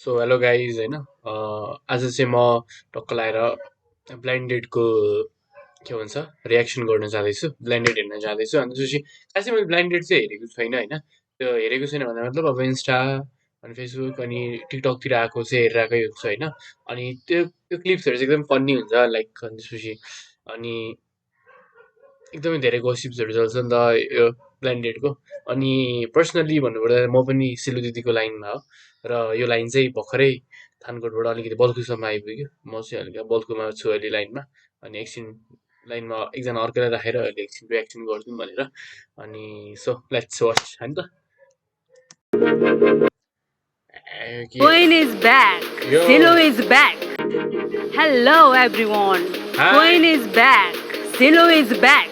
So hello guys होइन आज चाहिँ म टक्क लाएर ब्लाइन्डेडको के भन्छ रियाक्सन गर्न जाँदैछु ब्लाइन्डेड हेर्न जाँदैछु अनि त्यसपछि खासै मैले ब्लाइन्डेड चाहिँ हेरेको छैन होइन त्यो हेरेको छैन भन्दा मतलब अब इन्स्टा अनि फेसबुक अनि टिकटकतिर आएको चाहिँ हेरिरहेकै हुन्छ होइन अनि त्यो क्लिप्सहरू चाहिँ एकदम फन्नी हुन्छ लाइक अनि त्यसपछि अनि एकदमै धेरै गसिप्सहरू चल्छ नि त यो ब्लाइन्डेडको अनि पर्सनल्ली भन्नुपर्दा म पनि सिलु दिदीको लाइनमा हो र यो लाइन चाहिँ भर्खरै थानकोटबाट अलिकति बल्कुसम्म आइपुग्यो म चाहिँ अलिकति बल्कुमा छु अहिले लाइनमा अनि एकछिन लाइनमा एकजना अर्कोलाई राखेर अहिले एकछिन रियाक्सन गरिदिउँ भनेर अनि सो लेट्स वाच होइन त Queen is back. Yo. Silo is back. Hello everyone. Hi. Queen is back. Silo is back.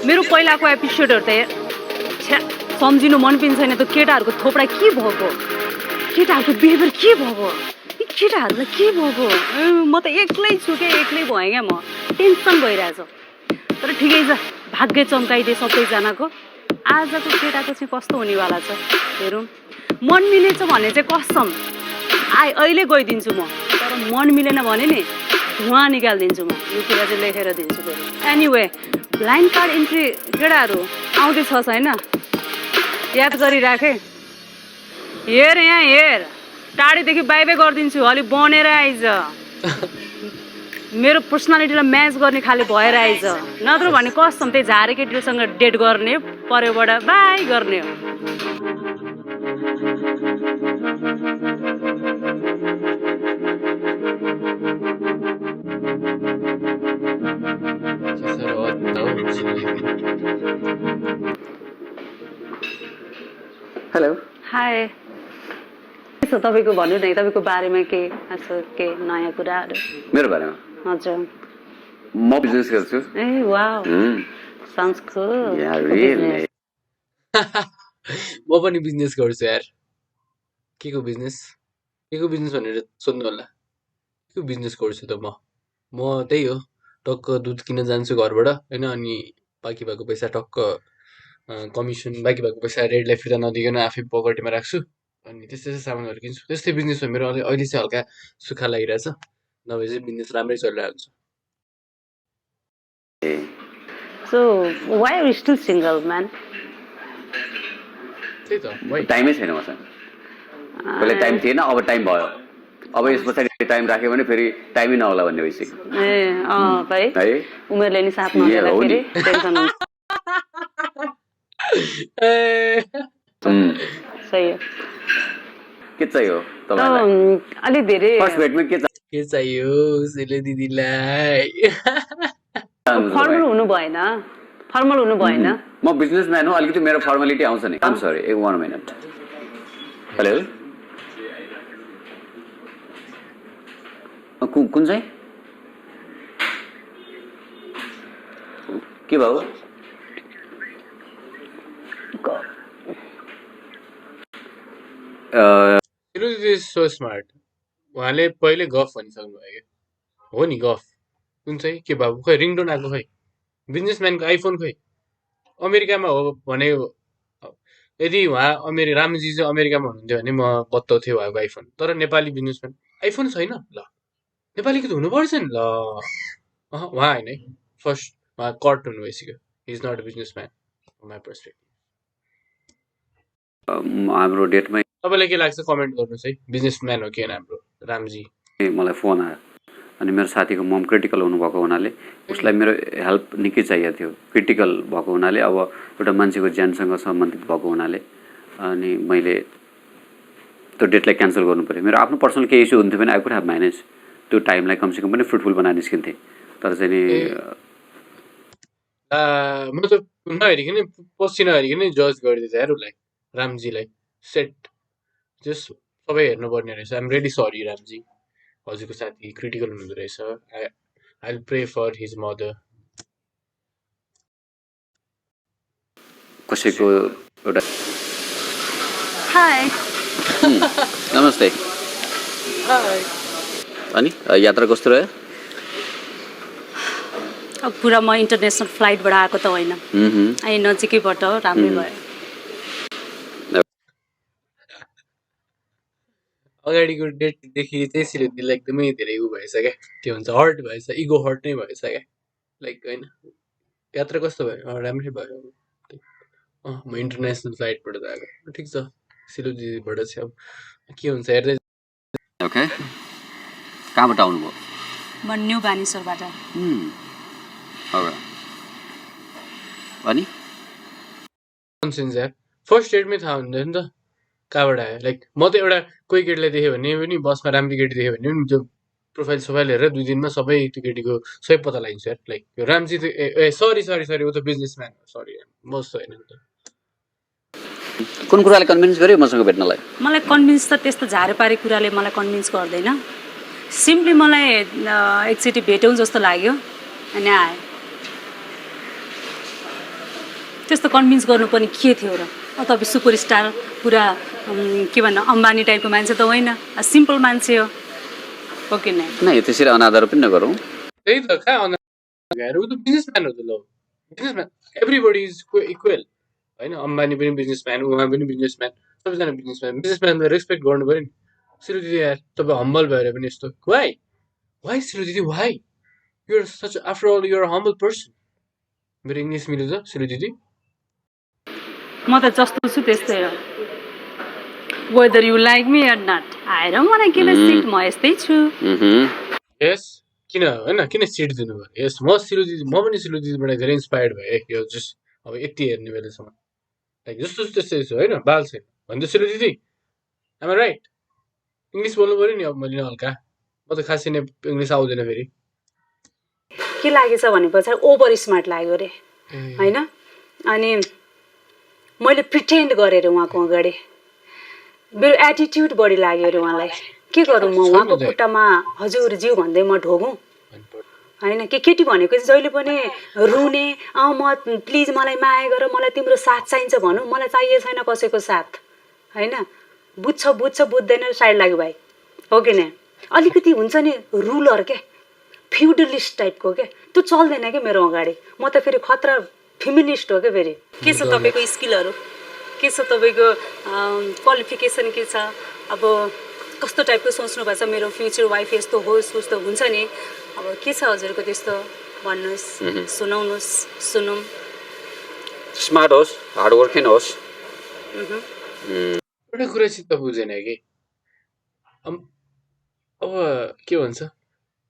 मेरो पहिलाको एपिसोडहरु त सम्झिनु मन पनि छैन त केटाहरुको थोपडा के भएको केटाहरुको बिहेभियर के भएको केटाहरुलाई के भएको म त एक्लै छु के एक्लै भएँ क्या म टेन्सन भइरहेछ तर ठिकै छ भाग्य चम्काइदिए सबैजनाको आजको केटाको चाहिँ कस्तो हुनेवाला छ हेरौँ मन मिलेछ भने चाहिँ कसम अहिले गइदिन्छु म तर मन मिलेन भने नि धुवा निकालिदिन्छु म यो कुरा चाहिँ लेखेर दिन्छु फेरि एनिवे ब्लाइन्ड कार्ड इन्ट्री केटाहरू आउँदैछ छैन याद गरिराखे हेर यहाँ हेर टाढीदेखि बाइबे गरिदिन्छु अलिक बनेर आइज मेरो पर्सनालिटीलाई म्याच गर्ने खाले भएर आइज नत्र भने कसम त्यही झारे केटीसँग डेट गर्ने परेबाट बाई गर्ने हो हेलो हाई यसो तपाईँको भन्नु न तपाईँको बारेमा के के नयाँ कुराहरू मेरो बारेमा हजुर म बिजनेस गर्छु ए वाउ साउन्ड्स कुल म पनि बिजनेस गर्छु यार के को बिजनेस भनेर सोध्नु होला के बिजनेस गर्छु त म त्यही हो टक्क दुध किन्न जान्छु घरबाट होइन अनि बाँकी भएको पैसा टक्क कमिसन बाँकी भएको पैसा रेडलाई फिर्ता नदिकन आफै पकेटमा राख्छु अनि त्यस्तै सामानहरू किन्छु त्यस्तै बिजनेस हो मेरो अहिले चाहिँ हल्का सुक्खा लागिरहेछ नभए चाहिँ बिजनेस राम्रै चलिरहेको छ So why are you still single, man? त्यही त टाइमै छैन मसँग पहिले टाइम थिएन अब टाइम भयो अब यस पछाडि टाइम राख्यो भने फेरि टाइमै नहोला भन्ने भइसक्यो ए भाइ है उमेरले नि साथ नदिँदाखेरि टेन्सन हुन्छ सही हो के चाहियो तपाईलाई अलि धेरै फर्स्ट भेटमा के चाहियो सिले दिदीलाई फर्मल हुनु भएन म बिजनेसम्यान हो अलिकति मेरो फर्मालिटी आउँछ नि आम सरी एक 1 मिनेट हेलो कुन चाहिँ के भयो सो स्मार्ट उहाँले पहिले गफ भनिसक्नु भयो क्या हो नि गफ कुन चाहिँ के बाबु खै रिङटोन आएको खै बिजनेसम्यानको आइफोन खै अमेरिकामा हो भने यदि उहाँ रामजी चाहिँ अमेरिकामा हुनुहुन्थ्यो भने म बताउँथेँ उहाँको आइफोन तर नेपाली बिजनेसम्यान आइफोन छैन ल नेपालीको त हुनुपर्छ नि ल उहाँ होइन है फर्स्ट उहाँ कट हुनु भइसक्यो he is not a businessman my perspective हाम्रो डेटमै तपाईँलाई के लाग्छ कमेन्ट गर्नुहोस् है बिजनेसम्यान हो कि होइन हाम्रो रामजी मलाई फोन आयो अनि मेरो साथीको मम क्रिटिकल हुनुभएको हुनाले उसलाई मेरो हेल्प निकै चाहिएको थियो क्रिटिकल भएको हुनाले अब एउटा मान्छेको ज्यानसँग सम्बन्धित भएको हुनाले अनि मैले त्यो डेटलाई क्यान्सल गर्नु पऱ्यो मेरो आफ्नो पर्सनल केही इस्यु हुन्थ्यो भने आई कुड ह्याभ म्यानेज त्यो टाइमलाई कमसेकम पनि फ्रुटफुल बनाएर निस्किन्थेँ तर चाहिँ नि म त नहेरिकन पछि नहेरिकन जज गरिदिएछ यार उसलाई रामजीलाई सेट जस्ट सबै हेर्नुपर्ने रहेछ आइएम रेडी सरी रामजी हजुरको साथी क्रिटिकल हुनुहुँदो रहेछ I pray for his mother कसैको एउटा हाई नमस्ते अनि यात्रा कस्तो रह्यो अब पुरा म इन्टरनेसनल फ्लाइटबाट आएको त होइन आई नजिकैबाट राम्रै भयो अगाडिको डेटदेखि चाहिँ सिलगढीलाई एकदमै धेरै उ भएछ क्या, के भन्छ हर्ट भएछ, इगो हर्ट नै भएछ क्या, लाइक होइन यात्रा कस्तो भयो राम्रै भयो। म इन्टरनेसनल फ्लाइटबाट त आएको, ठिक छ सिलगढीबाट चाहिँ अब के हुन्छ हेर्दै। ओके, कहाँबाट आउनुभयो? म न्यू बानेश्वरबाट। अनि यार फर्स्ट डेटमै थाहा हुँदैन नि त कहाँबाट आयो। लाइक म त एउटा कोही केटीलाई देखेँ भने पनि बसमा राम्रो केटी देखेँ भने पनि त्यो प्रोफाइल सोफाइल हेरेर 2 दिनमा सबै त्यो केटीको सबै पत्ता लगाइन्छ यार। लाइक यो रामजी त सरी ऊ त बिजनेसम्यान हो, सरी बस होइन नि त। कुन कुराले कन्भिन्स गर्यो मसँग भेट्नलाई? मलाई कन्भिन्स त त्यस्तो झारेपारे कुराले मलाई कन्भिन्स गर्दैन, सिम्पली मलाई एकचोटि भेटौँ जस्तो लाग्यो अनि आएँ। त्यस्तो कन्भिन्स गर्नुपर्ने के थियो र? तपाईँ सुपरस्टार पुरा के भन्नु अम्बानी टाइपको मान्छे त होइन, सिम्पल मान्छे हो कि नै? त्यसरी अनादर पनि नगरौँ। त्यही त कहाँ अनादर, ऊ त बिजनेसम्यान हो त। ल बिजनेसम्यान एभ्रिबडी इज इक्वल होइन, अम्बानी पनि बिजनेसम्यान, उहाँ पनि बिजनेसम्यान, सबैजना बिजनेसम्यानलाई रेस्पेक्ट गर्नु पऱ्यो नि। सिलु दिदी यार तपाईँ हम्बल भएर पनि यस्तो वाइ सिलु दिदी why you're such after all you're humble person. मेरो इङ्ग्लिस मिल्छ सिलु दिदी? म त जस्तो छु त्यस्तै हो, whether you like me or not, I don't want to give a shit, म यस्तै छु। यस किन होइन, किन सिट दिनुभयो? यस म पनि सिलु दिदीबाट धेरै इन्सपायर्ड भएँ यो जस्ट अब यति हेर्ने बेलासम्म। लाइक जस्तो त्यस्तै छु होइन, बाल छैन भन्दा सिलु दिदी आमा राइट। इङ्ग्लिस बोल्नु पऱ्यो नि अब मैले हल्का, म त खासै नै इङ्ग्लिस आउँदैन फेरि। के लागेछ भने पछाडि ओभर स्मार्ट लाग्यो अरे होइन, अनि मैले प्रिटेन्ड गरेर उहाँको अगाडि मेरो एटिट्युड बढी लाग्यो अरे उहाँलाई। के गरौँ म उहाँको खुट्टामा हजुर ज्यू भन्दै म ढोगौँ होइन? केटी भनेको चाहिँ जहिले पनि रुने म प्लिज मलाई माया गर, मलाई तिम्रो साथ चाहिन्छ भनौँ, मलाई चाहिएको छैन कसैको साथ होइन। बुझ्छ बुझ्दैन साइड लाग्यो भाइ, हो कि नै? अलिकति हुन्छ नि रुलर के फ्युडलिस्ट टाइपको के, त्यो चल्दैन क्या मेरो अगाडि। म त फेरि खतरा फेमिनिस्ट हो क्या फेरि। के छ तपाईँको स्किलहरू, के छ तपाईँको क्वालिफिकेसन के छ, अब कस्तो टाइपको सोच्नु भएको छ मेरो फ्युचर वाइफ यस्तो होस् उस्तो हुन्छ नि, अब के छ हजुरको त्यस्तो भन्नुहोस्, सुनाउनुहोस्, सुनौँ। स्मार्ट होस्, हार्ड वर्किङ होस्। एउटा कुरा चित्त बुझेन कि अब के भन्छ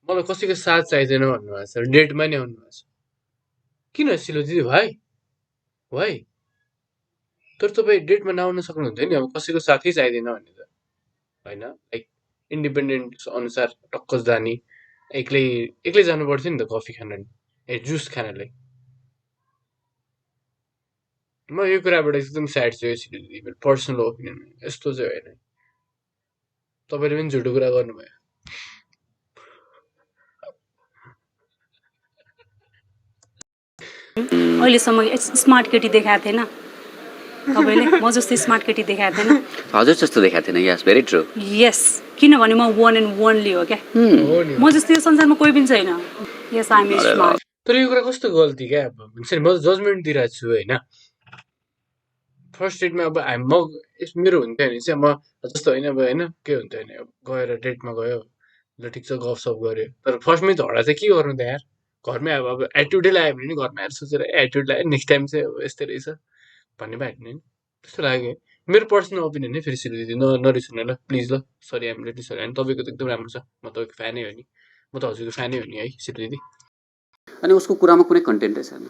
मलाई कसैको साथ चाहिँदैन भन्नुभएको छ, डेटमा नै आउनुभएको छ। किन सिलु दिदी भाइ तर तपाईँ डेटमा नआउन सक्नुहुन्थ्यो नि, अब कसैको साथै चाहिँदैन भन्ने त होइन। लाइक इन्डिपेन्डेन्ट अनुसार टक्क जाने, एक्लै जानु पर्थ्यो नि त कफी खान जुस खानलाई। म यो कुराबाट एकदम स्याड छु सिलु दिदी, मेरो पर्सनल ओपिनियन, यस्तो चाहिँ होइन। तपाईँले पनि झुटो कुरा गर्नुभयो। अहिलेसम्म स्मार्ट केटी देखाएको थिएन तपाईँले, म जस्तो स्मार्ट केटी देखाएको थिएन। हजुर जस्तो देखाएको थिएन, यस भेरी ट्रु। यस, किनभने म वान एन्ड ओन्ली हो क्या, म जस्तो यो संसारमा कोही पनि छैन। यस आइ एम स्मार्ट। तर यो कुरा कस्तो गल्ती क्या, अब हुन्छ नि म जजमेन्ट दिइरहेको छु होइन। फर्स्ट डेटमा अब म मेरो हुन्थ्यो भने चाहिँ म जस्तो होइन अब होइन के हुन्थ्यो भने गएर डेटमा गयो ल ठिक छ गफसफ गऱ्यो, तर फर्स्टमै झगडा चाहिँ के गर्नु त यार। घरमै अब एटिट्युडै लाग्यो भने नि घरमा आएर सोचेर एटिट्युड लाग्यो नेक्स्ट टाइम चाहिँ अब यस्तै रहेछ भन्ने भए नि त्यस्तो लाग्यो। मेरो पर्सनल ओपिनियन नै फेरि सिलु दिदी नरिसाउनु ल प्लिज ल, सरी आइएम रियली सरी। अनि तपाईँको त एकदम राम्रो छ, म तपाईँको फ्यानै हो नि, म त हजुरको फ्यानै हो नि है सिलु दिदी। अनि उसको कुरामा कुनै कन्टेन्टै छैन,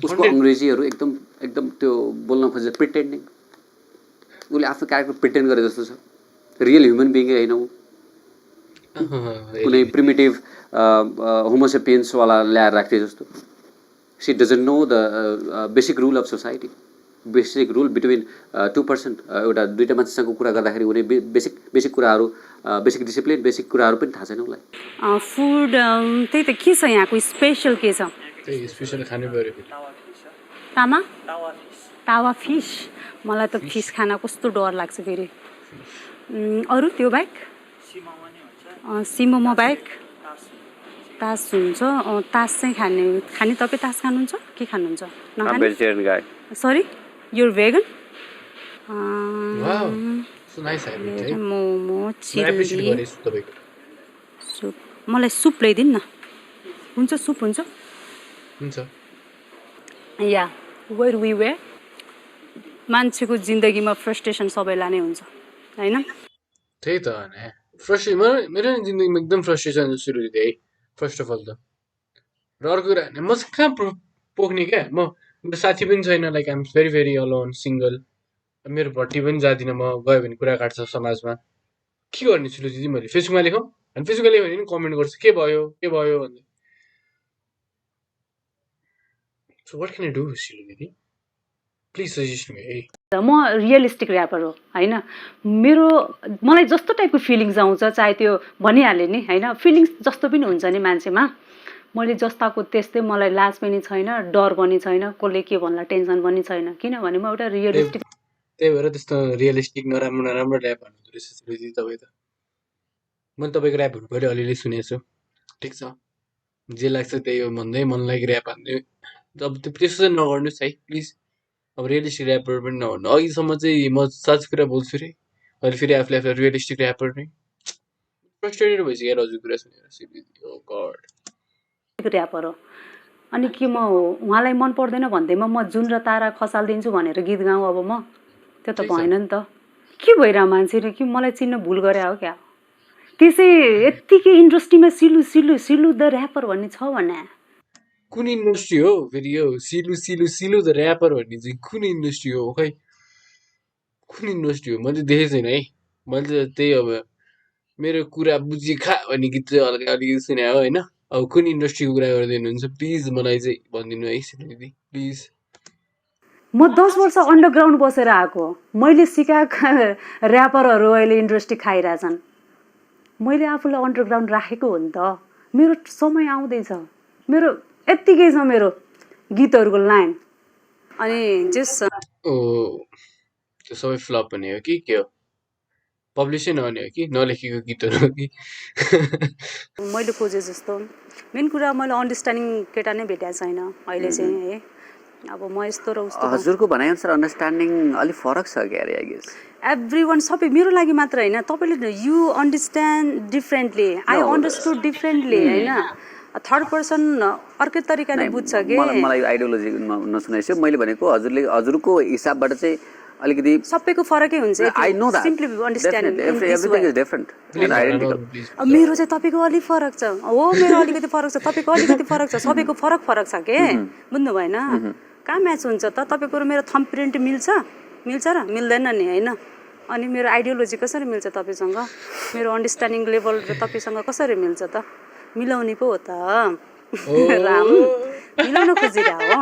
उसको अङ्ग्रेजीहरू एकदम त्यो बोल्न खोजेर प्रिटेन्डिङ, उसले आफ्नो क्यारेक्टर प्रिटेन्ड गरे जस्तो छ, रियल ह्युमन बिइङै होइन ऊ, कुनै प्रिमिटिभ होमोसेपियन्सवाला ल्याएर राख्थे जस्तो। C doesn't know the basic rule of society, basic rule between 2%। एउटा दुईवटा मान्छेसँग कुरा गर्दाखेरि उनी बेसिक कुराहरू, बेसिक डिसिप्लिन, बेसिक कुराहरू पनि थाहा छैन उसलाई। फुड त्यही त के छ यहाँको स्पेसल के छ? स्पेसल खानै पर्यो तावा फिस। मलाई त फिस खान कस्तो डर लाग्छ फेरि। अरू त्यो बाहेक सिमोमा बाहेक तास हुन्छ, तास चाहिँ खाने तपाईँ तास खानुहुन्छ के खानुहुन्छ? नखाने? Sorry your vegan? Nice habit है। मोमो म एप्रिसिएट चिल्ली गरेछु तपाईँको। सुप मलाई सुप ल्याइदिनु न। हुन्छ सुप हुन्छ। हुन्छ। या वेयर वी वे मान्छेको जिन्दगीमा फ्रस्ट्रेसन सबैलाई नै हुन्छ होइन। त्यही त भने मेरो नि जिन्दगीमा एकदम फ्रस्ट्रेसन सुरु थियो है फर्स्ट अफ अल त। र अर्को कुरा भने म चाहिँ कहाँ पोख्ने क्या, मेरो साथी पनि छैन, like I'm very very alone single. मेरो भट्टी पनि जाँदिनँ म, गयो भने कुरा काट्छ समाजमा। के गर्ने सिलु दिदी मैले फेसबुकमा लेखौँ अनि फेसबुकमा लेख्यो भने पनि कमेन्ट गर्छु के भयो भन्दै। So what can I do Silu दिदी, प्लिज सजेस्ट मी है। म रियलिस्टिक ऱ्यापर हो होइन। मलाई जस्तो टाइपको फिलिङ्स आउँछ चाहे त्यो भनिहालेँ नि होइन, फिलिङ्स जस्तो पनि हुन्छ नि मान्छेमा। मैले जस्ताको त्यस्तै, मलाई लाज पनि छैन, डर पनि छैन, कसले के भन्ला टेन्सन पनि छैन, किनभने म एउटा रियलिस्टिक। त्यही भएर त्यस्तो रियलिस्टिक नराम्रो नराम्रो ऱ्याप भन्नुहुँदो रहेछ सिलु दिदी तपाईँ त। मैले तपाईँको ऱ्यापहरू पहिले अलिअलि सुनेको छु, ठिक छ, जे लाग्छ त्यही हो भन्दै मनलाई ऱ्याप हान्दै। अब त्यस्तो चाहिँ नगर्नुहोस् है प्लिज। अब रियलिस्टिक ऱ्यापर पनि नभन्नु। अघिसम्म चाहिँ म साँच्ची कुरा बोल्छु रे, अहिले फेरि आफूले रियलिस्टिक ऱ्यापर नै फ्रस्ट्रेटेड भइसक्यो हजुर कुरा सुनेर। ओ गड ऱ्यापर हो। अनि के म उहाँलाई मन पर्दैन भन्दैमा म जुन र तारा खसालिदिन्छु भनेर गीत गाउँ अब म, त्यो त भएन नि त। के भइरह मान्छेले कि मलाई चिन्न भुल गरे हो क्या। त्यसै यत्तिकै इन्डस्ट्रीमा सिलु सिलु सिलु द ऱ्यापर भन्ने छ भने कुन इन्डस्ट्री हो फेरि यो सिलु सिलु सिलु द ऱ्यापर भन्ने चाहिँ कुन इन्डस्ट्री हो खै, कुन इन्डस्ट्री हो मैले देखेको छैन है। मैले त त्यही अब मेरो कुरा बुझी खा भन्ने गीत चाहिँ हल्का अलिकति सुने हो होइन। अब कुन इन्डस्ट्रीको कुरा गर्दै हुनुहुन्छ प्लिज मलाई चाहिँ भनिदिनु है सिलु दिदी प्लिज। म 10 वर्ष अन्डरग्राउन्ड बसेर आएको, मैले सिकाएका ऱ्यापरहरू अहिले इन्डस्ट्री खाइरहेछन्। मैले आफूलाई अन्डरग्राउन्ड राखेको हो नि त। मेरो समय आउँदैछ, मेरो यत्तिकै छ मेरो गीतहरूको लाइन। अनि जस ओ त्यो सबै फ्लप हुने हो कि के हो, पब्लिसै नहुने हो कि नलेखेको गीतहरू हो कि? मैले खोजे जस्तो मेन कुरा मैले अन्डरस्ट्यान्डिङ केटा नै भेटेको छैन अहिले चाहिँ है। अब म यस्तो र उस्तो हजुरको भनाइअनुसार अन्डरस्ट्यान्डिङ अलिक फरक छ क्यारे आई गेस। एभ्री वान सबै मेरो लागि मात्र होइन, तपाईँले you understand differently, I understood differently होइन। थर्ड पर्सन अर्कै तरिकाले बुझ्छ कि। मलाई आइडियोलोजी नसुनाइसक्यो। मैले भनेको हजुरको हिसाबबाट चाहिँ अलिकति सबैको फरकै हुन्छ। I know that simply understand everything is different and identical. मेरो चाहिँ तपाईँको अलिक फरक छ हो, मेरो अलिकति फरक छ, तपाईँको अलिकति फरक छ, सबैको फरक फरक छ के, बुझ्नु भएन? कहाँ म्याच हुन्छ त? तपाईँको र मेरो थम्ब प्रिन्ट मिल्छ र मिल्दैन नि होइन। अनि मेरो आइडियोलोजी कसरी मिल्छ तपाईँसँग, मेरो अन्डरस्ट्यान्डिङ लेभल र तपाईँसँग कसरी मिल्छ त? मिलाउने पो हो त राम, मिलाउन खोजिरह हो।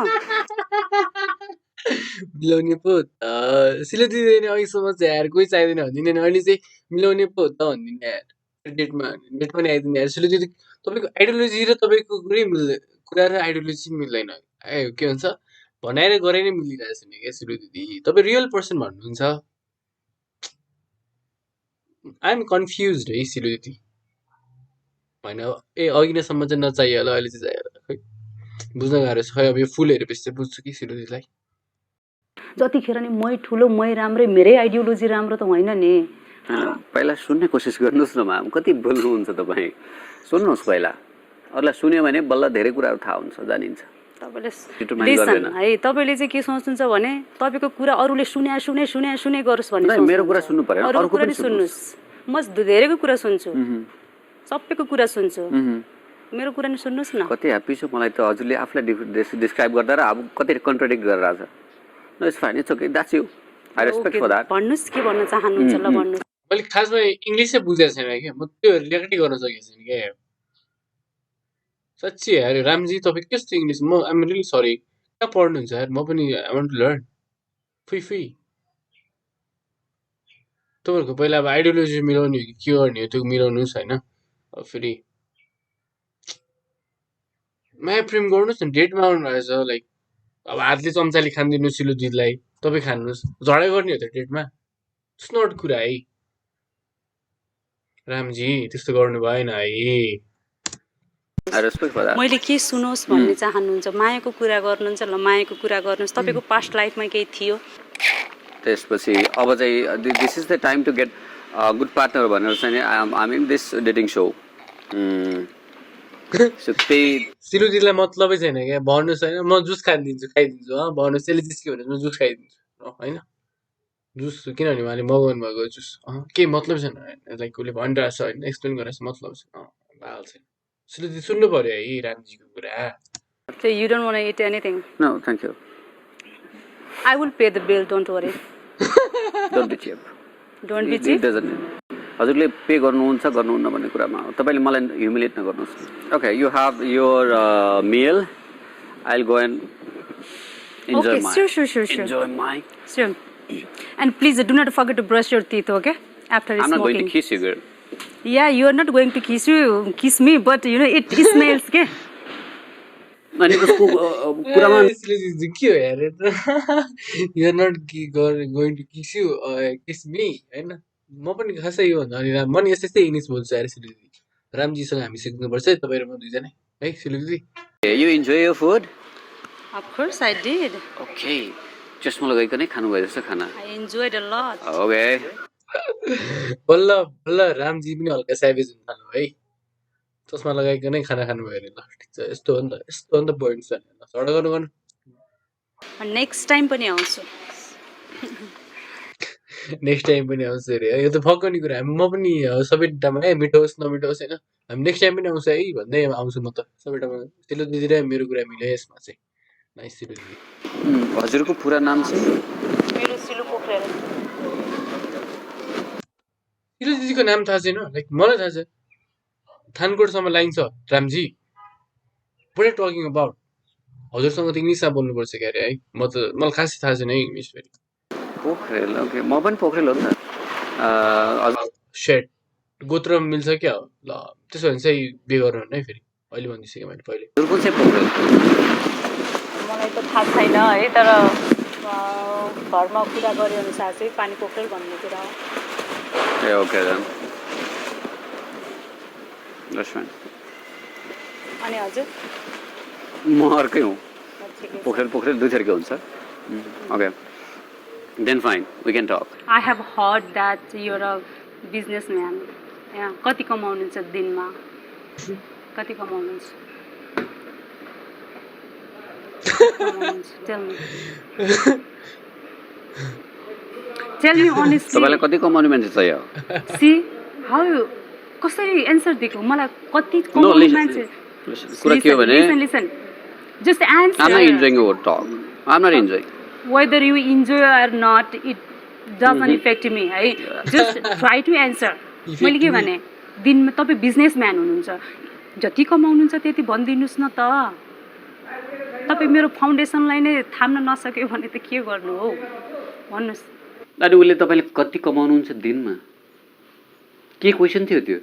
मिलाउने पो हो त सिलो दिँदैन अहिलेसम्म चाहिँ यार, कोही चाहिँदैन भनिदिँदैन, अहिले चाहिँ मिलाउने पो हो त भनिदिने यार। डेट पनि आइदिने यार। सिलो दिदी तपाईँको आइडियोलोजी र तपाईँको कुरा र आइडियोलोजी मिल्दैन ए, के भन्छ भनाएर गरे नै मिलिरहेको छैन क्या सिलो दिदी। तपाईँ रियल पर्सन भन्नुहुन्छ, आइएम कन्फ्युज है सिलो दिदी। होइन ए अघि नैसम्म चाहिँ नचाहियो होला, अहिले चाहिँ चाहियो होला खै बुझ्न गाह्रो छ। खै अब यो फुल हेरेपछि चाहिँ बुझ्छु कि सिलो दिदीलाई। जतिखेर नि मै ठुलो मै राम्रै, मेरै आइडियोलोजी राम्रो त होइन नि। पहिला सुन्ने कोसिस गर्नुहोस् न म्याम, कति बोल्नुहुन्छ तपाईँ, सुन्नुहोस् पहिला। अरूलाई सुन्यो भने बल्ल धेरै कुराहरू थाहा हुन्छ, जानिन्छ। लिसन है, तपाईँले चाहिँ के सोच्नुहुन्छ भने तपाईँको कुरा अरूले सुने गरोस् भन्ने सोच्नुहुन्छ। मेरो कुरा सुन्नु पर्यो, अरूको कुरा नि सुन्नुहोस्। म धेरैको कुरा सुन्छु, सबैको कुरा सुन्छु, मेरो कुरा नि सुन्नुहोस् न। कति ह्याप्पी छु मलाई त हजुरले आफूलाई डिस्क्राइब गर्दा र अब कति कन्ट्राडिक्ट गरेर आएको छ। No it's fine, it's okay, that's you, I respect for that. भन्नुहोस् के भन्न चाहनुहुन्छ ल भन्नुहोस्। मैले खासमा इङ्ग्लिसै बुझेको छैन क्या, म त्यो रिलेक्टै गर्न सकेको छैन क्या साँच्ची यार। रामजी तपाईँ कस्तो इङ्ग्लिस, म आइम रियली सरी, कहाँ पढ्नुहुन्छ यार, म पनि आई वान्ट टु लर्न। फुइ तपाईँहरूको पहिला अब आइडियोलोजी मिलाउने हो कि के गर्ने हो त्यो मिलाउनुहोस् होइन। अब फेरि माया प्रेम गर्नुहोस् न, डेटमा आउनु रहेछ, लाइक अब हातले चम्चाले खानिदिनु सिलो दिदीलाई, तपाईँ खानुहोस्, झगडा गर्ने हो त डेटमा, इट्स नट कुरा है रामजी, त्यस्तो गर्नु भएन है। मैले के सुनोस् भन्ने चाहनुहुन्छ, मायाको कुरा गर्नुहुन्छ ल, मायाको कुरा गर्नुहोस्। तपाईँको पास्ट लाइफमा केही थियो, त्यसपछि अब चाहिँ this is the time to get good partner भनेर चाहिँ I in this dating so so त्यही सिलुजीलाई मतलबै छैन क्या भन्नुहोस् होइन म जुस खाइदिन्छु भन्नुहोस् त्यसले जिस्क्यो भने म जुस खाइदिन्छु होइन जुस किनभने उहाँले मगाउनु भएको जुस केही मतलब छैन लाइक उसले भनिरहेको छ होइन एक्सप्लेन गरिरहेको छ मतलब छैन भाल छैन सिलुजी सुन्नु पर्यो है रामजीको कुरा So you don't want to eat anything? No, thank you. I will pay the bill, don't worry. Don't be cheap. Don't be It cheap. doesn't. हजुरले पे गर्नुहुन्छ गर्नुहुन्न भन्ने कुरामा तपाईँले मलाई ह्युमिलेट नगर्नुहोस् okay you have your meal I will go and enjoy Okay, my sure. Enjoy my Sure. And please do not forget to brush your teeth, okay? After I'm not going smoking. To kiss you girl Yeah, you are not going to kiss me, but you know it smells, okay? अनि उसको कुरामा सिलुजी के हो यार you're not going to kiss you kiss me होइन म पनि खासै यो भन्दा अनि म नि यस्तै इङ्ग्लिस बोल्छु यार सिलुजी रामजीसँग हामी सिक्नुपर्छ है तपाईँ र म दुईजना है सिलुजी you enjoy your food Of course I did. Okay चस्मा लगाइकनै खानुभयो जस्तो खाना I enjoyed a lot. Okay बल्ल बल्ल रामजी पनि हल्का स्याभेज हुन थाल्नु है चस्मा लगाइकनै खाना खानुभयो अरे ल ठिक छ यस्तो हो नि त पोइन्ट छ ल झगडा गर्नु Next time पनि आउँछु. नेक्स्ट टाइम पनि आउँछ अरे यो त फक्क नि कुरा म पनि सबै टाइममा मिठो होस् नमिठो होस् होइन हामी नेक्स्ट टाइम पनि आउँछ है भन्दै आउँछु म त सबै टाइममा सिलु दिदी र मेरो कुरा मिल्यो यसमा चाहिँ नाइस सिलु दिदी हजुरको पुरा नाम चाहिँ मेरो सिलु पोखरेल. सिलु दिदीको नाम थाहा छैन लाइक मलाई थाहा छ थानकोटसम्म लाइन छ रामजी पुरै टकिङ अबाउट हजुरसँग त इङ्ग्लिसमा बोल्नुपर्छ क्या अरे है मलाई खासै थाहा छैन है इङ्ग्लिस फेरि पोखरेल ओके म पनि पोखरेल हो नि त सेट गोत्र मिल्छ क्या ल त्यसो भने चाहिँ बिहे गर्नु है फेरि अहिले भनिदिइसकेँ मैले पहिले हजुर कुन चाहिँ पोखरेल मलाई त थाहा छैन है तर घरमा कुरा गरे अनुसार चाहिँ पानी पोखरेल भन्ने कुरा हो. ए ओके देन द्याट्स फाइन अनि हजुर म अर्कै हुँ ठिकै छ. पोखरेल दुई थरीको हुन्छ okay then fine we can talk I have heard that you're a businessman. Yeah. कति कमाउनुहुन्छ दिनमा? कति कमाउनुहुन्छ? Tell me. Tell me honestly. तपाईँलाई कति कमाउने मान्छे चाहियो See how you कसरी एन्सर दिएको मलाई कति No, कमाउने listen, मान्छे. कुरा के हो भने Listen. Just answer. I'm not enjoying your talk. I'm not enjoying. Whether you enjoy or not, it doesn't affect me. है just try to answer. मैले के भने दिनमा तपाईँ बिजनेसम्यान हुनुहुन्छ जति कमाउनुहुन्छ त्यति भनिदिनुहोस् न त तपाईँ मेरो फाउन्डेसनलाई नै थाम्न नसक्यो भने त के गर्नु हो भन्नुहोस्. अनि उसले तपाईँले कति कमाउनुहुन्छ दिनमा के क्वेसन थियो त्यो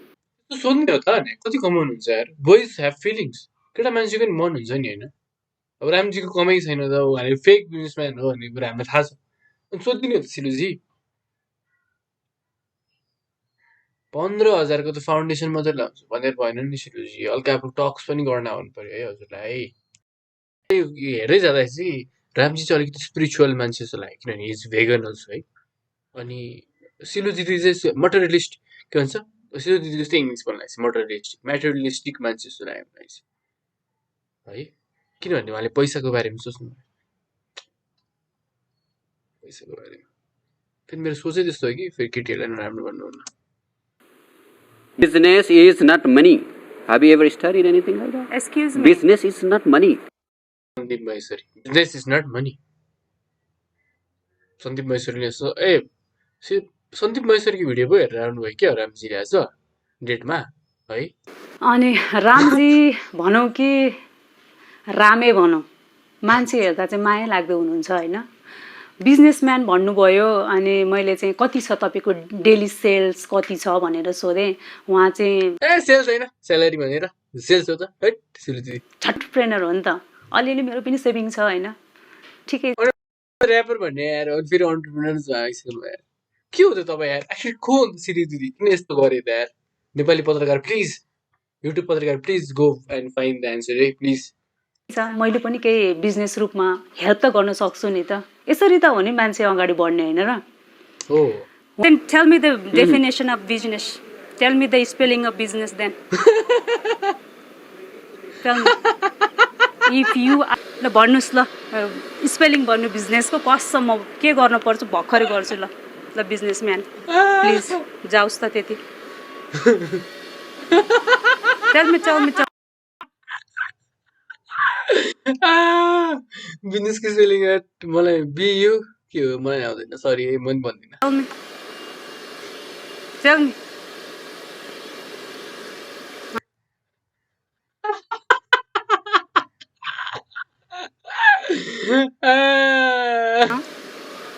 सोध्ने हो त नि कति कमाउनुहुन्छ यार बोइज ह्याभ फिलिङ्स केटा मान्छेको नि मन हुन्छ नि होइन अब रामजीको कमाइ छैन त उहाँले फेक बिजनेसम्यान हो भन्ने कुरा हामीलाई थाहा छ अनि सोधिदिने हो त सिलुजी 15,000 को त फाउन्डेसन मात्रै लाउँछु भनेर भएन नि सिलुजी हल्का अब टक्स पनि गर्न आउनु पर्यो है हजुरलाई हेर्दै जाँदाखेरि रामजी चाहिँ अलिकति स्पिरिचुअल मान्छे जस्तो लाग्यो किनभने इज भेगन अल्सो है अनि सिलुजी चाहिँ मटेरियलिस्ट के भन्छ सिलु दिदी जस्तै इङ्ग्लिस बोल्न लाग्छ मेटेरियलिस्टिक मान्छे जस्तो लाग्यो मलाई है किनभने उहाँले पैसाको बारेमा सोच्नु पैसाको बारेमा फेरि मेरो सोचै त्यस्तो हो कि फेरि केटीहरूलाई नराम्रो भन्नुहुन्न Business is not money. Have you ever studied anything like that? Excuse me. Business is not money. Sandeep Maheshwari business is not money Sandeep महेश्वरीले सन्दीप महेश्वरीको भिडियो पो हेरेर आउनुभयो क्या रामजीले आज डेटमा है अनि रामजी भनौँ कि रामै भनौँ मान्छे हेर्दा चाहिँ माया लाग्दो हुनुहुन्छ होइन बिजनेसम्यान भन्नुभयो अनि मैले चाहिँ कति छ तपाईँको डेली सेल्स कति छ भनेर सोधेँ उहाँ चाहिँ सेल्स होइन स्यालेरी भनेर सेल्स हो त है सिलुजी छटप्रेनर हो नि त अलिअलि मेरो पनि सेभिङ छ होइन ठिकै ऱ्यापर भन्ने यार अनि फेरि अन्टरप्रेनर आइसक्नु यार के हो त तपाईँ यार आखिर को हो त सिलु दिदी किन यस्तो गरे त यार नेपाली पत्रकार प्लिज युट्युब पत्रकार please go and find the answer है प्लिज मैले पनि केही बिजनेस रूपमा हेल्प त गर्न सक्छु नि त यसरी त हो नि मान्छे अगाडि बढ्ने हैन र हो Then tell me the definition of business. Tell me the spelling of business then. Tell me. If you ल भन्नुस् ल स्पेलिङ भन्नु बिजनेसको कसम म के गर्न पर्छ भर्खरै गर्छु ल ल बिजनेसम्यान प्लिज जाउस् त त्यति Tell me. बिजनेसको स्पेलिङ मलाई बियु के हो मलाई आउँदैन सरी म पनि भन्दिनँ Tell me.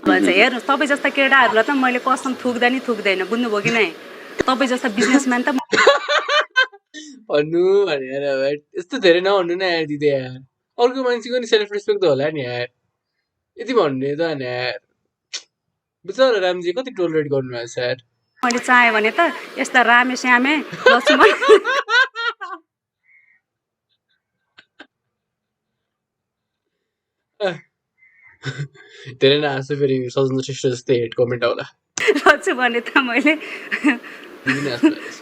भन्छ हेर्नुहोस् तपाईँ जस्ता केटाहरूलाई त मैले कसम थुक्दा नि थुक्दैन बुझ्नुभयो कि नै तपाईँ जस्ता बिजनेसम्यान त भन्नु भनेर यस्तो धेरै नभन्नु न यार दिदी यार अर्को मान्छेको नि सेल्फ रेस्पेक्ट त होला नि यार यति भन्ने त नि यार बिचरा रामजी कति टोलरेट गर्नुभएको छ यार मैले चाहेँ भने त यस्ता रामे श्यामे लक्ष्मण धेरै नहाँसो फेरि सजना श्रेष्ठ जस्तै हेड कमेन्ट आउला रच्छु भने त मैले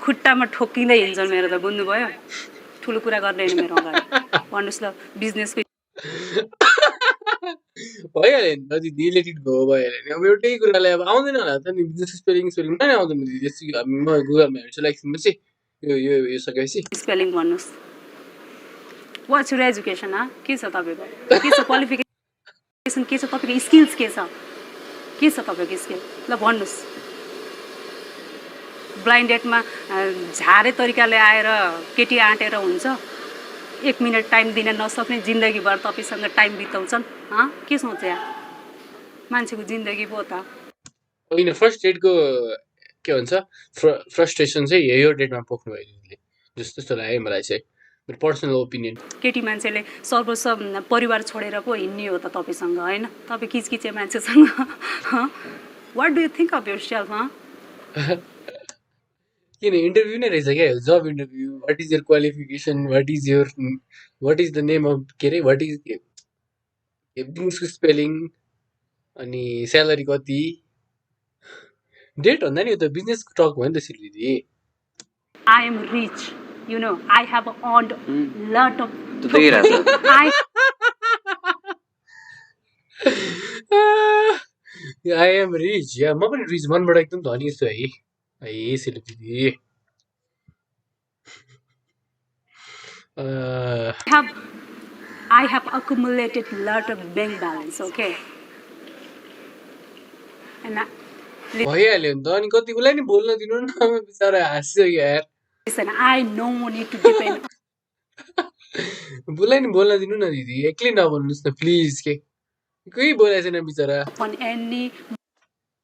खुट्टामा ठोकिँदै हिँड्छन् मेरो त बुझ्नुभयो ठुलो कुरा गर्दैन मेरो अगाडि भन्नुहोस् ल बिजनेसको भइहाल्यो नि त दिदी रिलेटेड भइहाल्यो नि अब एउटै कुरालाई अब आउँदैन होला त नि बिजनेस स्पेलिङ पनि आउँदैन दिदी म गुगलमा हेर्छु एकछिनपछि यो सकेपछि स्पेलिङ भन्नुहोस् वाट्स युर एजुकेसन के छ तपाईँको के छ क्वालिफिकेसन के छ तपाईँको स्किल्स के छ तपाईँको स्किल ल भन्नुहोस् ब्लाइन्ड डेटमा झारे तरिकाले आएर केटी आँटेर हुन्छ 1 मिनट टाइम दिन नसक्ने जिन्दगीभर तपाईँसँग टाइम बिताउँछन् के सोचे मान्छेको जिन्दगी पो त होइन फर्स्ट डेटको के भन्छ फ्रस्ट्रेसन चाहिँ यो डेटमा पोख्नु भयो दिदीले जस्तो लाग्यो मलाई चाहिँ मेरो पर्सनल ओपिनियन केटी मान्छेले सर्वस्व परिवार छोडेर पो हिँड्ने हो त तपाईँसँग होइन तपाईँ किचकिचे मान्छेसँग what do you think of yourself किन इन्टरभ्यू नै रहेछ क्या जब interview what is your qualification what is the name of के अरे वाट इज बिजनेसको स्पेलिङ अनि स्यालेरी कति डेट भन्दा नि यो त बिजनेसको टक भयो नि त सिल दिदी I am rich you know I have earned lot of I am rich या म पनि रिच मनबाट एकदम धनी छु है सिल दिदी I have accumulated lot of bank balance okay and भइहाल्यो नि त अनि कति उसलाई नि बोल्न दिनु न बिचरा हाँस्यो यार listen I no need to depend बोल्न दिनु न दिदी एक्लै नबोल्नुस् न प्लिज के कोही बोलाएको छैन बिचरा on any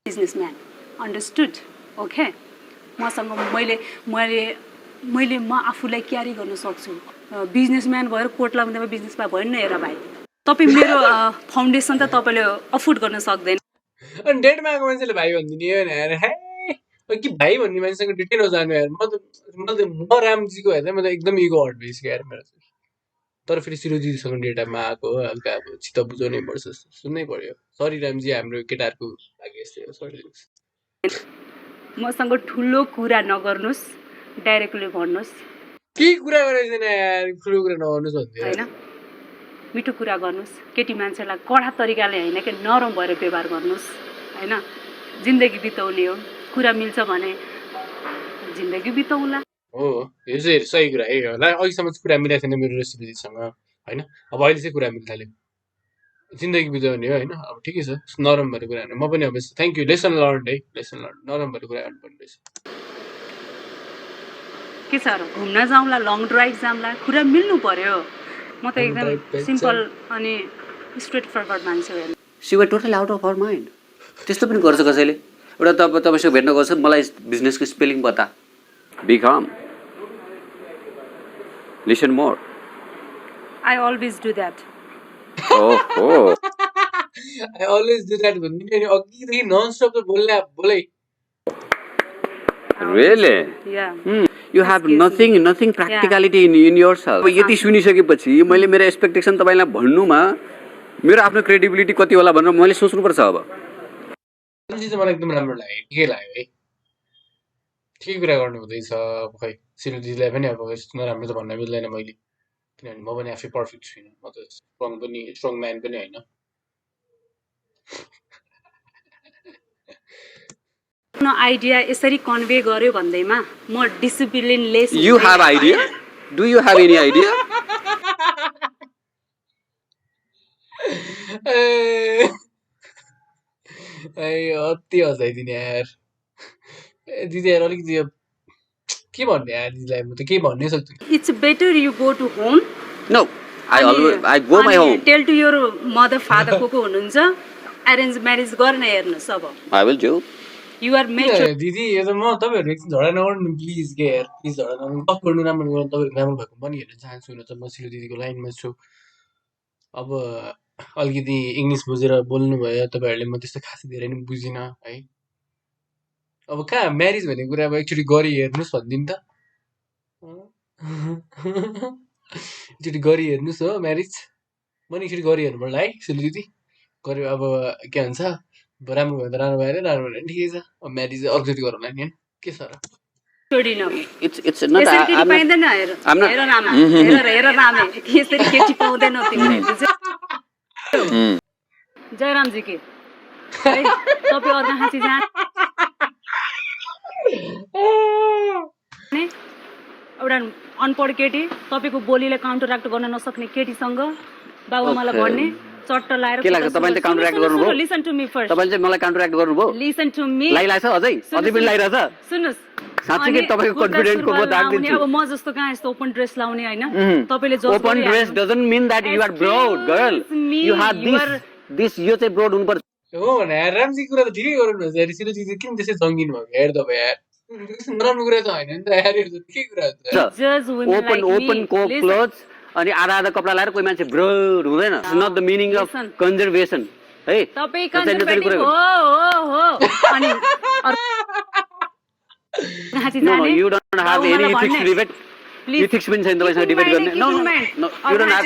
businessman understood okay मसँग मैले म आफूलाई क्यारी गर्न सक्छु बिजनेसम्यान भएर कोट लगाउँदा बिजनेसमा भयो नि हेर भाइ तपाईँ मेरो फाउन्डेसन त तपाईँले अफोर्ड गर्न सक्दैन अनि डेटमा आएको मान्छेले भाइ भनिदिने हो यार कि भाइ भन्ने मान्छेसँग डेटै नजानु यार म रामजीको हेर्दा म त एकदम इगो हट भइसक्यो यार मेरो तर फेरि सिरो दिदीसँग डेटामा आएको हल्का अब चित्त बुझाउनै पर्छ सुन्नै पर्यो सरी रामजी हाम्रो केटाहरूको लागि यस्तै हो सरी मसँग ठुलो कुरा नगर्नुहोस् डाइरेक्टली भन्नुहोस् के कुरा गरेको छैन यार ठुलो कुरा नगर्नुहोस् भन्दै होइन मिठो कुरा गर्नुहोस् केटी मान्छेलाई कडा तरिकाले होइन कि नरम भएर व्यवहार गर्नुहोस् होइन जिन्दगी बिताउने हो कुरा मिल्छ भने जिन्दगी बिताउला हो यो चाहिँ सही कुरा है होला अहिलेसम्म चाहिँ कुरा मिलाएको छैन मेरो रेसिपीसँग होइन अब अहिले चाहिँ कुरा मिल्नु थाल्यो जिन्दगी बिताउने हो होइन अब ठिकै छ नरम भएर कुरा म पनि अब थ्याङ्क यू लेसन लर्न है लेसन लर्न नरम भएर कुरा गर्नुपर्ने रहेछ के छ र घुम्न जाउँला लङ ड्राइभ जाउँला कुरा मिल्नु पर्यो म त एकदम सिम्पल अनि स्ट्रेट फरवर्ड मान्छे हो she was totally out of her mind त्यस्तो पनि गर्छ कसैले एउटा तपाईँसँग भेट्न गर्छ मलाई बिजनेसको स्पेलिङ बता become listen more I always do that ओहो आई अलवेज डु द्याट भन्ने नि अघिदेखि नन स्टप बोलै really yeah you have nothing practicality in yourself. यति सुनिसकेपछि मैले मेरो एक्सपेक्टेसन तपाईँलाई भन्नुमा मेरो आफ्नो क्रेडिबिलिटी कति होला भनेर मैले सोच्नुपर्छ। अब चिज चाहिँ मलाई एकदम राम्रो लाग्यो, ठिकै लाग्यो है, ठिकै कुरा गर्नु हुँदैछ। अब खै सिलु दिदीलाई पनि अब यस्तो नराम्रो त भन्न मिल्दैन मैले, किनभने म पनि आफै पर्फेक्ट छुइनँ, म त स्ट्रङ म्यान पनि होइन। आइडिया यसरी कन्भे गर्यो भन्दैमा म disciplineless. You have idea? Do you have any idea? अति हँसाइदिने यार दिदी यार, अलिकति के भन्ने यार दिदीलाई, म त केही भन्नै सक्दिनँ। It's better you go to home. No, I go my home. Tell to your mother father को हुनुहुन्छ, एरेन्ज म्यारेज गर्न हेर्नुहोस्। अब I will do. You are mature. दिदी यो त म तपाईँहरू एकछिन झगडा नगर्नु प्लिज के यार, प्लिज झगडा नगर्नु, गफ गर्नु राम्रो गर्नु, तपाईँहरू राम्रो भएको पनि हेर्न चाहन्छु। हुन त म सिलु दिदीको लाइनमा छु। अब अलिकति इङ्ग्लिस बुझेर बोल्नु भयो तपाईँहरूले, म त्यस्तो खासै धेरै पनि बुझिनँ है। अब कहाँ म्यारिज भन्ने कुरा अब एकचोटि गरी हेर्नुहोस् भनिदिनु त, एकचोटि गरी हेर्नुहोस् हो म्यारिज। म नि एकचोटि गरी हेर्नु पर्ला है सिलु दिदी, गऱ्यो अब के भन्छ, राम्रो भयो त राम्रो भएर, राम्रो भयो भने ठिकै छ। अब म्यारिज अर्कोचोटि गरौँ होला नि, के छ र। जयरामजी के तपाईँ अर्का हाँची जाने एउटा अनपढ केटी तपाईँको बोलीले काउन्टरएक्ट गर्न नसक्ने केटीसँग बाबुआमालाई भन्ने चट्ट लाएर के लाग्छ तपाईले काउन्टरएक्ट गर्नुभयो? Listen to me first. तपाईले चाहिँ मलाई काउन्टरएक्ट गर्नुभयो? Listen to me. लाइरहेछ अझै पनि लाइरहेछ? सुन्नुस्, साच्चै तपाईको कन्फिडेन्टको म दाग दिन्छु। अब म जस्तो कहाँ यस्तो ओपन ड्रेस लाउने हैन। तपाईले जस्तो open dress doesn't mean that you are broad girl, you have this यो चाहिँ ब्रोड हुनु पर्छ हो भने यार। रामजी कुरा त ठिकै गर्नु हुन्छ यार, सिलु दिदी किन त्यसै जङ्गिनु भएको यार तपाईँ यार, नराम्रो कुरा त होइन नि त यार, यो ठिकै कुरा हो। ओपन क्लोथ्स अनि आधा कपडा लाएर कोही मान्छे ब्रोड हुँदैन। It's not the meaning of conservation है। तपाई कन्जर्भेटिभ हो अनि no you don't have any fixed debate. Ethics पनि छैन तपाईसँग डिबेट गर्ने। No no you don't have.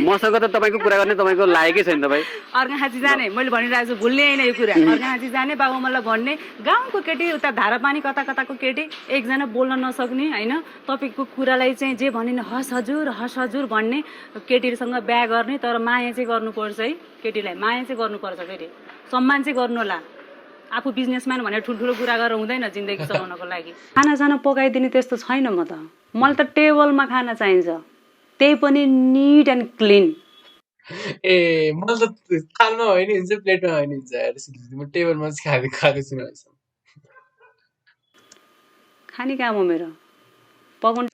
मसँग त तपाईको कुरा गर्ने तपाईको लागेकै छैन। तपाई अर्का हाँची जाने मैले भनिरहेको छु, भुल्ने हैन यो कुरा। अर्का हाँची जाने बाबुआमालाई भन्ने, गाउँको केटी उता धारापानी कता कताको केटी एकजना बोल्न नसक्ने हैन, तपाईको कुरालाई चाहिँ जे भनिन हस हजुर भन्ने केटीसँग बिहा गर्ने। तर माया चाहिँ गर्नुपर्छ है, केटीलाई माया चाहिँ गर्नुपर्छ, फेरि सम्मान चाहिँ गर्नु होला। आफू बिजनेसम्यान भनेर ठुल्ठुलो कुरा गरेर हुँदैन जिन्दगी चलाउनको लागि। खानासाना पकाइदिने त्यस्तो छैन म त। मलाई त टेबलमा खाना चाहिन्छ, त्यही पनि निट एन्ड क्लिन। ए मलाई त थालमा होइन हुन्छ, प्लेटमा होइन हुन्छ यार, म टेबलमा चाहिँ खाएको छु न। खाने काम हो मेरो पकाउनु।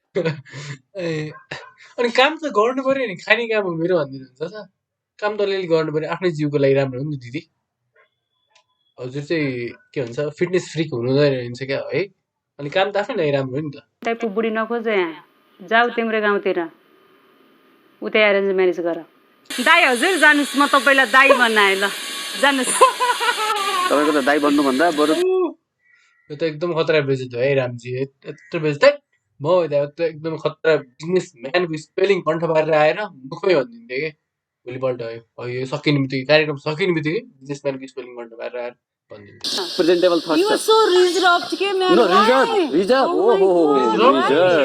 अनि काम त गर्नु पर्यो नि, खाने काम हो मेरो भनिदिनुहुन्छ त। काम त अलिअलि गर्नु पर्यो, आफ्नै जिउको लागि राम्रो हो नि त दिदी। हजुर चाहिँ के भन्छ फिटनेस फ्रिक हुनुहुँदैन रहेछ क्या है, अनि काम त आफ्नै लागि राम्रो हो नि त। टाइपको बुढी नखोज यहाँ, जाऊ तिम्रो गाउँतिर, उतै एरेन्ज म्यारेज गर। दाई हजुर जानुहोस्, म तपाईँलाई दाई भन्न आएँ ल, जानुहोस्। तपाईँको त दाई भन्नुभन्दा बरु यो त एकदम खतरा बेइज्जत है रामजी, यत्रो बेइज्जत म त एकदम खतरा बिजनेस म्यानको स्पेलिङ कण्ठ पारेर आएर मुखमै भनिदिन्थेँ कि भोलिपल्ट यो सकिने बित्तिकै, कार्यक्रम सकिने बित्तिकै बिजनेस म्यानको स्पेलिङ कण्ठ पारेर आएर भनिदिन्थेँ। Presentable thoughts You are so reserved के म्यान। नो रिजर्भ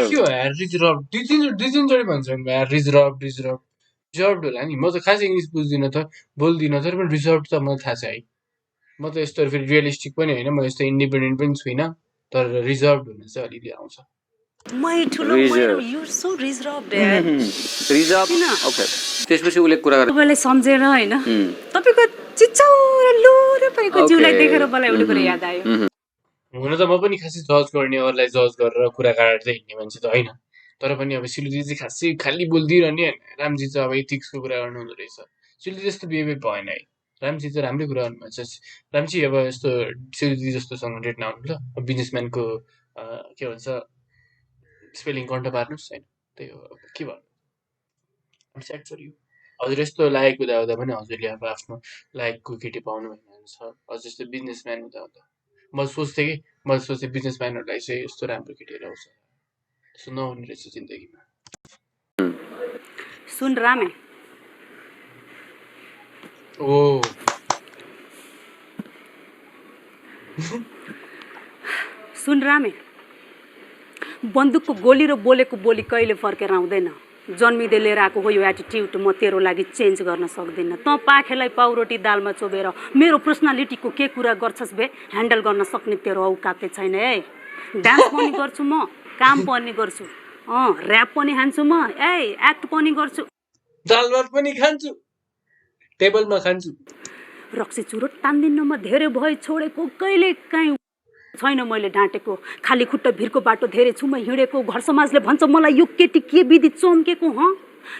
के हो यार रिजर्भ, दुई तिनचोटि भन्छ यार रिजर्भ होला नि। म त खास इङ्ग्लिस बुझ्दिनँ त बोल्दिनँ, तर पनि रिजर्भ त मलाई थाहा छ है। म त यस्तो फेरि रियलिस्टिक पनि होइन, म यस्तो इन्डिपेन्डेन्ट पनि छुइनँ, तर रिजर्भ हुन चाहिँ अलिअलि आउँछ। त्यसपछि उसले कुरा गरे तपाईँलाई सम्झेर होइन, तपाईँको चिच्चाउरो लुरे परेको जिउलाई देखेर मलाई एउटा कुरा याद आयो। हुन त म पनि खासै जज गर्ने, अरूलाई जज गरेर कुरा काट्दै हिँड्ने मान्छे त होइन, तर पनि अब सिलुदी चाहिँ खासै खालि बोलिदिइरहने होइन। रामजी चाहिँ अब इथिक्सको कुरा गर्नु हुँदो रहेछ, सिलुदी जस्तो बिहेभियर भएन है। रामजी चाहिँ राम्रै कुरा गर्नुभएको छ। रामजी अब यस्तो सिलुदी जस्तोसँग डेट नआउनु ल, बिजनेसम्यानको के भन्छ स्पेलिङ कण्ठ पार्नुहोस् होइन, त्यही हो। अब के भन्नु, सेट फर यु। हजुर यस्तो लागेको हुँदा पनि हजुरले अब आफ्नो लायकको केटी पाउनु भनेर छ। हजुर जस्तो बिजनेसम्यान हुँदा मैले सोच्थेँ कि बिजनेसम्यानहरूलाई चाहिँ यस्तो राम्रो केटीहरू आउँछ। सो नहुने रहेछ जिन्दगीमा। सुन रामे, ओ सुन रामे, बन्दुकको गोली र बोलेको बोली कहिले फर्केर आउँदैन। जन्मिँदै लिएर आएको हो यो एटिट्युड म तेरो लागि चेन्ज गर्न सक्दिनँ। तँ पाखेलाई पाउरोटी दालमा चोबेर मेरो पर्सनालिटीको के कुरा गर्छस् बे? ह्यान्डल गर्न सक्ने तेरो औकातै छैन है। डान्स पनि गर्छु म, काम पनि गर्छु, ऱ्याप पनि हान्छु म, एक्ट पनि गर्छु, दाल भात पनि खान्छु, टेबलमा खान्छु। रक्सी चुरोट तान्दिन्न म, धेरै भए छोडेको कहिले काहीँ छैन मैले ढाँटेको। खाली खुट्टा भिरको बाटो धेरै छु म हिँडेको। घर समाजले भन्छ मलाई यो केटी के विधि चम्केको।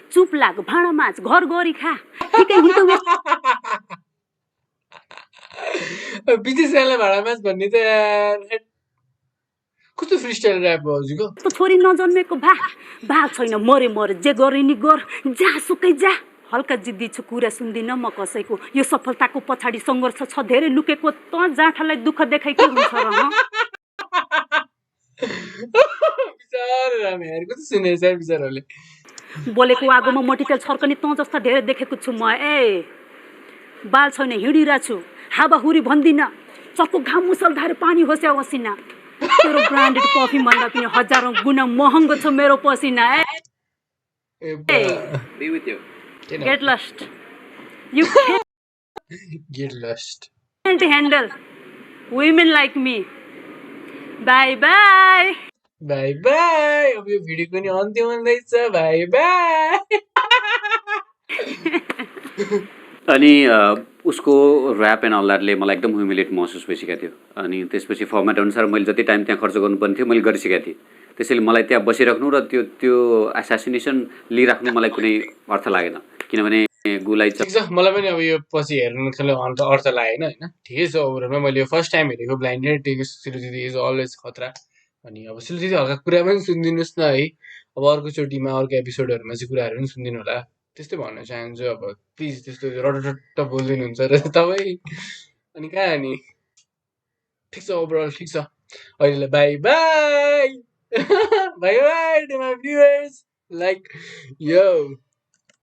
चुप लाग, भाँडा माझ, घर गरी खा, ठिकै हिँड्दो विदेशलाई भाडा माझ भन्ने त यार कस्तो फ्रिस्टाइल ऱ्याप हो हजुरको। छोरी नजन्मेको भा छैन, मरे मरे, जे गरे नि गर, जहाँसुकै जा। हल्का जिद्दी छु, कुरा सुन्दिनँ म कसैको। यो सफलताको पछाडि सङ्घर्ष छ धेरै लुकेको। तँ जाँठालाई दुःख देखाइ के हुन्छ र? बिचारा रामे यार, कस्तो सुनेछ यार बिचाराले। बोलेको आगोमा मटितेल छर्कने तँ जस्ता धेरै देखेको छु म। बाल छैन, हिँडिरहेको छु, हावाहुरी भन्दिनँ, चक्को घाम मुसलधारे पानी होस्या वसिना। तेरो ब्रान्डेड कफी भन्दा पनि हजारौँ गुणा महँगो छ मेरो पसिना। Get lost. You can't handle women like me. Bye bye. Bye bye. अब यो भिडियोको नि अन्त्य हुँदैछ। Bye bye. अनि उसको ऱ्याप एन्ड अल द्याटले मलाई एकदम ह्युमिलेट महसुस भइसकेको थियो। अनि त्यसपछि फर्मेट अनुसार मैले जति टाइम त्यहाँ खर्च गर्नुपर्ने थियो मैले गरिसकेको थिएँ। त्यसैले मलाई त्यहाँ बसिराख्नु र त्यो एसासिनेसन लिइराख्नु मलाई कुनै अर्थ लागेन, किनभने गुलाई ठिक छ। मलाई पनि अब यो पछि हेर्नु अर्थ लागेन होइन। ठिकै छ। ओभरमा मैले फर्स्ट टाइम हेरेको ब्लाइन्डेड सिलु दिदी इज अलवेज खतरा। अनि अब सिलु दिदी हल्का कुरा पनि सुनिदिनुहोस् न है। अब अर्कोचोटिमा अर्को एपिसोडहरूमा चाहिँ कुराहरू पनि सुनिदिनु होला, त्यस्तै भन्न चाहन्छु। अब प्लिज त्यस्तो रटरट बोलिदिनुहुन्छ र तपाईँ अनि कहाँ नि। ठिक छ, ओभरअल ठिक छ। अहिले bye bye bye bye to my viewers. Like यो